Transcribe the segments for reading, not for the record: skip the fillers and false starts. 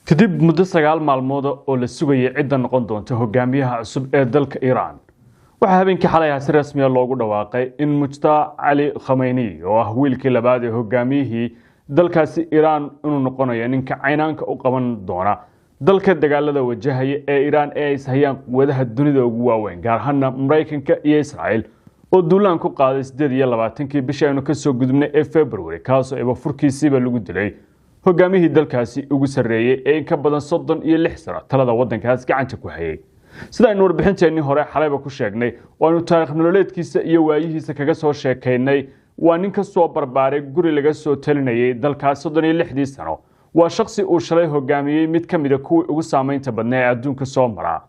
kadib muddo 9 maalmood oo la sugayay cidda noqon doonta hogaamiyaha cusub ee dalka Iran waxa habeenkii xalay si rasmi ah loogu dhawaaqay in Mujtaba Ali Khamenei oo ah wiilkii labaad ee hogaamiyihii dalkaasi Iran inuu noqonayo ninka caynaanka u qaban doona dalka dagaalada wajahaya ee Iran ee ay sahayaan quwadaha dunida ugu waaweyn gaar ahaan Mareykanka iyo Israa'iil oo duulaan ku qaaday 28kii bishii aynu ka soo gudubnay ee February kaas oo furkiisiiba lagu dilay hogaamiyihii dalkaasi ugu sareeyay ee in ka badan 36 sano talada wadankaas gacanta ku hayay sida aynu warbixinteennii hore xalayba ku sheegnay waanu taariikh nololeedkiisa iyo waayihiisa kaga soo sheekaynay waa nin ka soo barbaaray guri laga soo talinayay dalkaas 36 sano waa shakhsi uu shalay hogaamiyay mid kamid ah kuwii ugu saameynta badnaa ee adduunka soo mara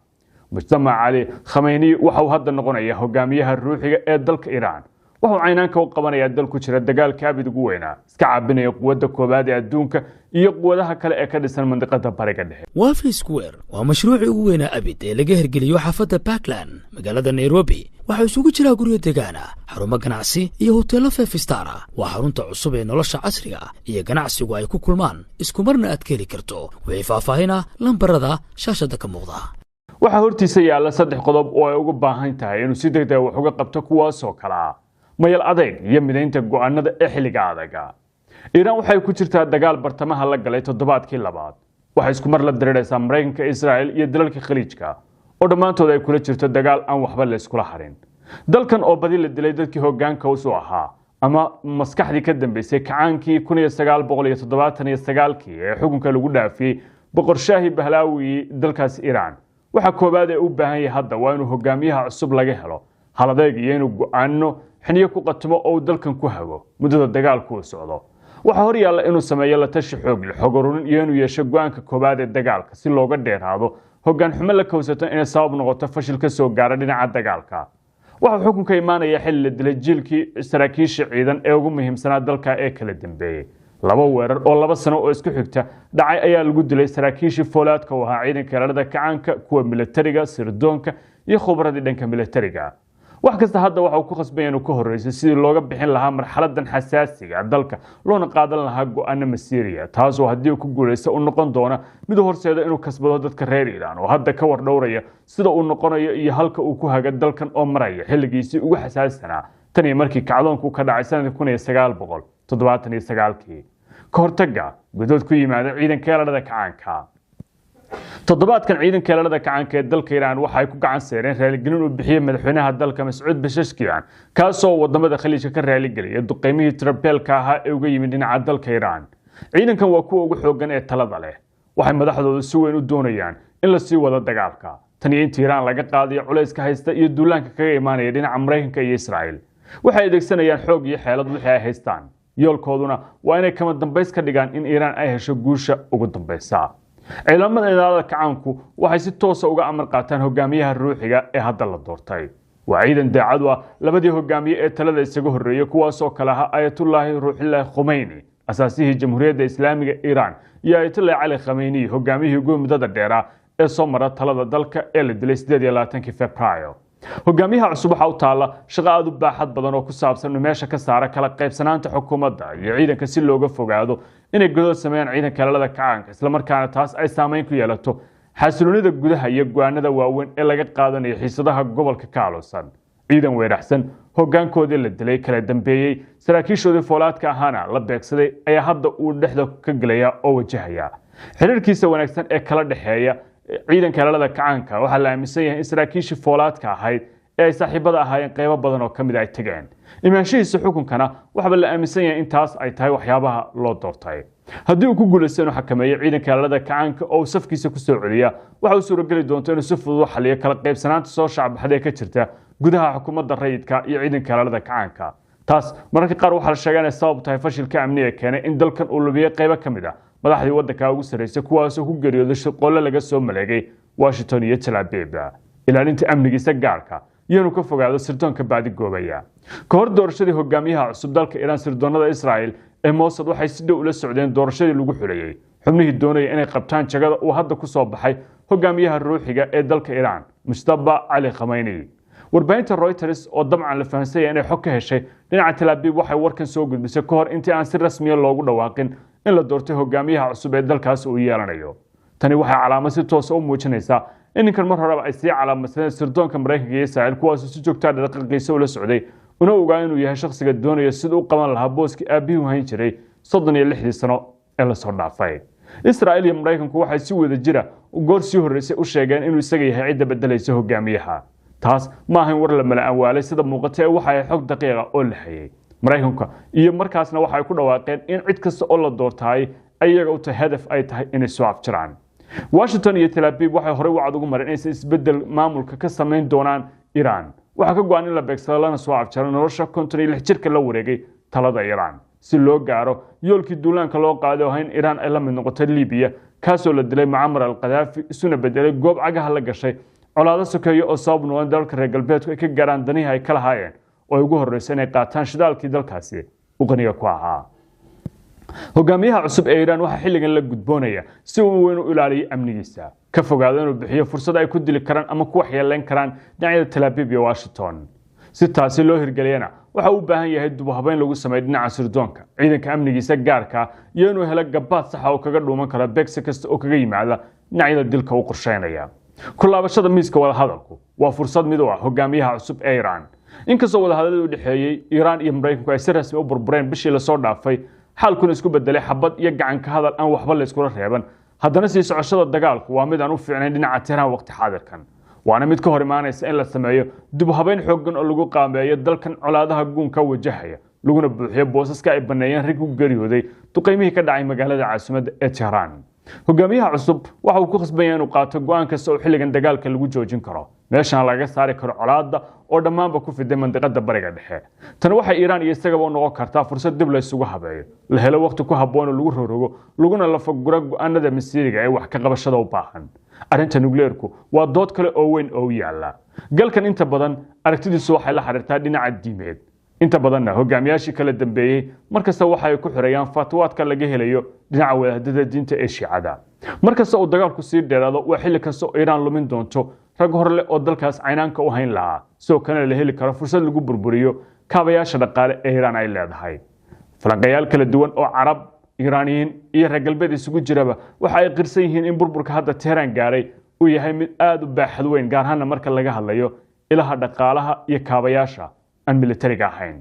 Mujtaba Ali Khamenei waxa uu hadda noqonayaa hogaamiyaha ruuxiga ee dalka Iran waxa uu caynaanka u qabanayaa dalku jira dagaalka abid ugu weynaa iska caabinaya quwadda koobaad ee adduunka iyo quwadaha kale ee ka dhisan mandiqada bariga dhexe Wafi Square waa mashruuci ugu weynaa abid ee laga hirgeliyo xaafadda Parkland magaalada Nairobi waxa isugu jira guryo deegaan ah xarumo ganacsi iyo hoteelo five star ah waa xarunta cusub ee nolosha casriga iyo ganacsigu ay ku kulmaan isku marna aad ka heli karto wixii faahfaahin ah lambarada shaashada ka muuqda waxa hortiisa yaala 3 qodob oo ay ugu baahan tahay inuu si degdeg ah wax uga qabto kuwaas oo kala mayal adeeg iyo mideynta go'aanada ee xilliga adaga Iran waxay ku jirtaa dagaal bartamaha la galay toddobaadkii labaad waxa isku mar la dareeraysaa Mareykanka Israa'iil iyo dalalka Khaliijka oo dhamaantood ay kula jirto dagaal aan waxba la isku harin dalkan oo badi la dilay dadkii hoggaanka u soo ahaa ama maskaxdii ka dambeysay kacaankii 1979kii ee xukunka lagu dhaafiyay boqor Shaahi Pahlawi dalkaas Iran waxa koobaad ee u baahan yahay hadda waa inuu hogaamiyaha cusub laga helo hal adeeg iyo inuu go'aano xiniyo ku qatmo oo dalkan ku hago muddada dagaalku u socdo waxa hor yaalla inuu sameeyo la tashi xoog leh xog ururin iyo inuu yeesho go'aanka koobaad ee dagaalka si looga dheeraado hoggaan xumo la kowsato inay sabab noqoto fashil ka soo gaara dhinaca dagaalka waxa xukunka imaanaya xilli la dilay jiilkii saraakiisha ciidan ee ugu muhiimsanaa dalka ee kala dambeeyay laba weerar oo 2 sano oo isku xigta dhacay ayaa lagu dilay saraakiishii foolaadka oo ahaa ciidanka ilaalada kacaanka kuwa militariga sirdoonka iyo khubradii dhanka militariga wax kasta hadda waxa uu ku qasbay inuu ka horeeyo sidii looga bixin lahaa marxaladan xasaasiga dalka loona qaadan lahaa go'aano masiiriya taas oo haddii uu ku guuleysto uu noqon doona mid horseeda inuu kasbado dadka reer Iran oo hadda ka war dhowraya sida uu noqonayo iyo halka uu ku haga dalkan oo maraya xilligiisii ugu xasaasanaa tan iyo markii kacdoonku ka dhacay sanadkii 1979kii ka hortaga gudood ku yimaada ciidanka ilaalada kacaanka toddobaadkan ciidanka ilaalada kacaanka ee dalka Iran waxa ay ku gacan saareen raaligelin uu bixiyay madaxweynaha dalka Mas'uud Pezeshkian kaasoo wadamada Khaliijka ka raaligeliyay duqeymihii Trabelka ahaa ee uga yimid dhinaca dalka Iran ciidankan waa kuwa ugu xoogan ee talada leh waxay madaxdoodu si weyn u doonayaan in la sii wado dagaalka tan iyo intii Iran laga qaadiyo culayska haysta iyo duulaanka kaga imaanaya dhinaca Mareykanka iyo Israa'iil waxay adeegsanayaan xoog iyo xeelad wixii ay haystaan yoolkooduna waa inay kama dambays ka dhigaan in Iran ay hesho guusha ugu dambaysa ciidamada ilaalada kacaanku waxay si toos ah uga amar qaataan hogaamiyaha ruuxiga ee hadda la doortay waa ciidan daacad ah labadii hogaamiye ee talada isaga horeeyay kuwaas oo kala ah Ayatollah Ruuhullah Khomeini asaasihii Jamhuuriyadda Islaamiga Iran iyo Ayatollah Ali Khamenei hogaamiyihii ugu muddada dheer ee soo mara talada dalka ee la dilay 28kii Febraayo hogaamiyaha cusub waxa uu taala shaqo aad u baaxad badan oo ku saabsan meesha ka saara kala qaybsanaanta xukuumadda iyo ciidanka si looga fogaado inay godood sameeyaan ciidanka ilaalada kacaanka isla markaana taas ay saameyn ku yeelato xasiloonida gudaha iyo go'aanada waaweyn ee laga qaadanayo xiisadaha gobolka ka aaloosan ciidan weerarsan hoggaankoodii la dilay kala dambeeyay saraakiishoodii foolaadka ahaana la beegsaday ayaa hadda uu dhexda ka galaya oo wajahaya xiriirkiisa wanaagsan ee kala dhaxeeya ciidanka ilaalada kacaanka waxa la aaminsan yahay in saraakiishii foolaadka ahayd ee ay saaxiibada ahaayeen qaybo badan oo kamid ay tageen imaanshihiisa xukunkana waxa la aaminsan yahay in taas ay tahay waxyaabaha loo doortay haddii uu ku guuleysto inuu xakameeyo ciidanka ilaalada kacaanka oo safkiisa ku soo celiya waxa uu suuragali doonto inuu si fudud u xalliyo kala qaybsanaanta soo shacabxad ee ka jirta gudaha xukuumadda rayidka iyo ciidanka ilaalada kacaanka taas mararka qaar waxa la sheegay inay sabab tahay fashilka amniga keenay in dalkan uu lubiyay qaybo kamid ah madaxdii waddanka ugu sareysay kuwaas oo ku geeriyooday shaqoolle laga soo maleegay Washington iyo Tel Aviv ilaalinta amnigiisa gaarka iyo inuu ka fogaado sirdoonka baadi goobaya ka hor doorashadii hogaamiyaha cusub dalka Iran sirdoonada Israa'iil ee Mossad waxay si dhow ula socdeen doorashadii lagu xuleeyay xubnihii doonayay inay qabtaan jagada uu hadda ku soo baxay hogaamiyaha ruuxiga ee dalka Iran Mujtaba Ali Khamenei warbaahinta Reuters oo dabcan la fahansay inay xog ka heshay dhinaca Tel Aviv waxay warkan soo gudbisay ka hor intii aan si rasmi ah loogu dhawaaqin in la doortay hogaamiyaha cusub ee dalkaas uu yeelanayo tani waxay calaamad si toos ah u muujinaysaa in ninkan mar horeba ay sii calaamadsadeen sirdoonka Mareykanka iyo Israa'iil kuwaas oo si joogto ah dhaqaqiisa ula socday una ogaa inuu yahay shakhsiga doonaya sida uu qaban lahaa booskii aabihii hayn jiray 36 sano ee la soo dhaafay. Israa'iil iyo Mareykanku waxay si wada jira goor sii horeysay u sheegeen inuu isaga yahay cid bedelaysa hogaamiyaha. taas ma ahan war la mala awaalay sida muuqatay waxa ay xog daqiiqa oo la hayay. Mareykanka iyo markaasna waxa ay ku dhawaaqeen in cid kasta oo la doortay ayaga u tahay hadaf ay tahay inay soo afjaraan. Washington iyo Tel Aviv waxay hore wacd ugu mareen inay isbedel maamulka ka sameyn doonaan Iran. Waxa ka go'an in la beegsado lana soo afjaro nolosha 56 jirka la wareegay talada Iran si loo gaaro yoolkii duulaanka loo qaaday oo in Iran ay la mid noqoto Liibiya kaasoo la dilay Muammar al-Qaddafi isuna bedelay goob cagaha la gashay colaado sokeeyo oo sabab noqon dalka reer galbeedku ay ka gaaraan danihi ay kala hayeen oo ugu horeysay inay qaataan shidaalkii dalkaasi u qaniga ku ahaa. hogaamiyaha cusub ee Iran waxa xilligan la gudboonaya si uu weyn u ilaaliyo amnigiisa ka fogaado inuu bixiyo fursad ay ku dili karaan ama ku waxyeeleyn karaan dhinacyada Tel Aviv iyo Washington. si taasi loo hirgeliyana waxa uu baahan yahay dib u habeyn lagu sameeyo dhinaca sirdoonka ciidanka amnigiisa gaarka iyo inuu helo gabaad sax ah oo kaga dhuuman kara beegsi kasta oo kaga yimaada dhinacyada dilka uu qorsheynaya. kulaabashada miiska wada hadalku waa fursad mid ah hogaamiyaha cusub ee Iran. inkastoo wada hadaladu u dhaxeeyay Iran iyo Mareykanku ay si rasmi u burbureen bishii la soo dhaafay xalkuna isku bedelay xabad iyo gacan ka hadal aan waxba la isku reeban haddana sii socoshada dagaalku waa mid aan u fiicnayn dhinaca Tehran waqti xaadirkan waana mid ka hor imaanaysa in la sameeyo dib u habeyn xooggan oo lagu qaameeyo dalkan colaadaha guunka wajahaya laguna buuxiyo boosaska ay baneeyeen rig u geeriyooday duqeymihii ka dhacay magaalada caasimadda ee Tehran. hogaamiyaha cusub waxa uu ku khasban yahay inuu qaato go'aan kasta oo xilligan dagaalka lagu joojin karo meeshaan laga saari karo colaadda oo dhammaanba ku fiday mandiqada bariga dhexe. tan waxay Iran iyo isagaba u noqon kartaa fursad dib la isugu habeeyo la helo waqti ku habboon oo lagu rogrogo laguna la faguro go'aanada masiiriga ee wax ka qabashada u baahan. arrinta nuclearku waa dood kale oo weyn oo yaala galkan inta badan aragtidiisu waxay la xiriirtaa dhinaca diimeed inta badanna hogaamiyaashii kala dambeeyay markasta waxa ay ku xirayaan fatwaadka laga helayo dhinaca wadaadada diinta ee Shiicada. markasta oo dagaalku sii dheeraado waa xilli kasta oo Iran lumin doonto rag horle oo dalkaas caynaanka u hayn lahaa soo kana la heli karo fursad lagu burburiyo kaabayaasha dhaqaale ee Iran ay leedahay. falanqayaal kala duwan oo Carab Iraniyiin iyo reer galbeed isugu jiraba waxa ay qirsan yihiin in burburka hadda Tehran gaaray uu yahay mid aad u baaxad weyn gaar ahaan marka laga hadlayo ilaha dhaqaalaha iyo kaabayaasha aan militariga ahayn.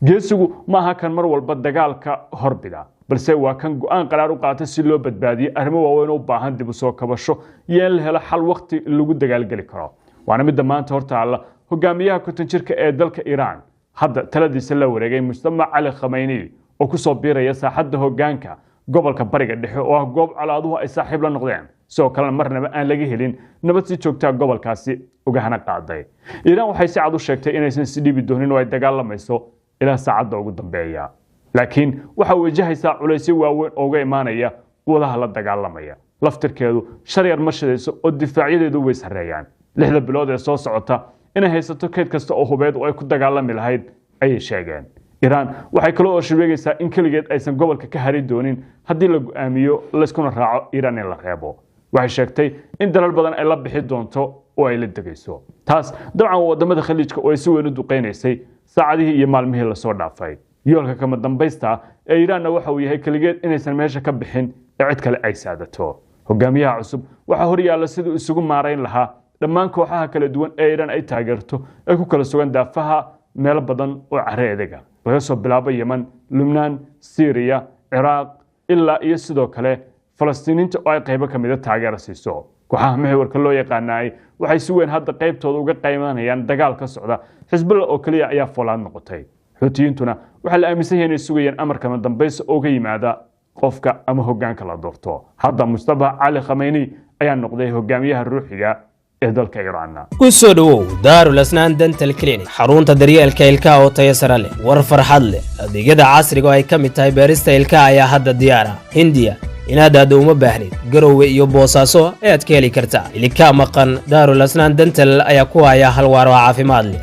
geesigu ma aha kan mar walba dagaalka horbida balse waa kan go'aan qaraar u qaatay si loo badbaadiyo arrimo waaweyn oo baahan dib u soo kabasho iyo in la helo xal waqti lagu dagaalgali karo. waana mid maanta hortaala hogaamiyaha konton jirka ee dalka Iran hadda taladiisa la wareegay Mustafa Ali Khamenei oo ku soo biiraya saaxadda hoggaanka gobolka bariga dhexe oo ah goob colaaduhu ay saaxiib la noqdeen soo kale marnaba aan laga helin nabad si joogta gobolkaasi uga hana qaaday. Iran waxay si cad u sheegtay inaysan si dhibi doonin oo ay dagaalamayso ilaa saacadda ugu dambeeya laakiin waxa wajahaysa culaysyo waaweyn oo uga imaanaya wadaha la dagaalamaya laftirkeedu sharyar ma shidayso oo difaaciyadeedu way sareeyaan 6 bilood ee soo socota inay haysato keed kasta oo hubeed oo ay ku dagaalami lahayd ay sheegeen. Iran waxay kale oo sheegaysaa in kaligeed aysan gobolka ka hari doonin haddii la go'aamiyo la iskuna raaco Iran in la reebo. waxay sheegtay in dalal badan ay la bixi doonto oo ay la degayso. taas dabcan wadamada khaliijka oo ay si weyn u duqeynaysay saacadihii iyo maalmihii la soo dhaafay. yoolka kama dambaysta ee Iran waxa uu yahay kaligeed inaysan meesha ka bixin ee cid kale ay saadato. hogaamiyaha cusub waxa hor yaala sidoo isugu maareyn lahaa dhammaan kooxaha kala duwan ee Iran ay taageerto ay ku kala sugan daafaha meel badan oo careedega laga soo bilaabo Yemen, Lebanon, Syria, Iraq ilaa iyo sidoo kale Falastiiniinta oo ay qayb ka mid ah taageero siiso. kooxaha maxwarka loo yaqaanay waxay si weyn hadda qaybtooda uga qaymanayaan dagaal ka socda Hezbollah oo kaliya ayaa folaan noqotay. Xuutiyiintuna waxa la aaminsan yahay inay sugayaan amarka dambaysa oo ka yimaada qofka ama hoggaanka la doorto. hadda Mustafa Ali Khamenei ayaa noqday hogaamiyaha ruuxiga ee dalka Iran. ku soo dhawow Darul Asnan Dental Clinic xarunta daryeelka ilkaha oo tayo sare leh war farxad leh adeegyada casriga oo ay ka mid tahay beerista ilkaha ayaa hadda diyaara Hindiya inaad aad uma baahnid garowe iyo boosaaso aad ka heli kartaa ilkaha maqan Darul Asnan Dental ayaa ku haya hal waar oo caafimaad leh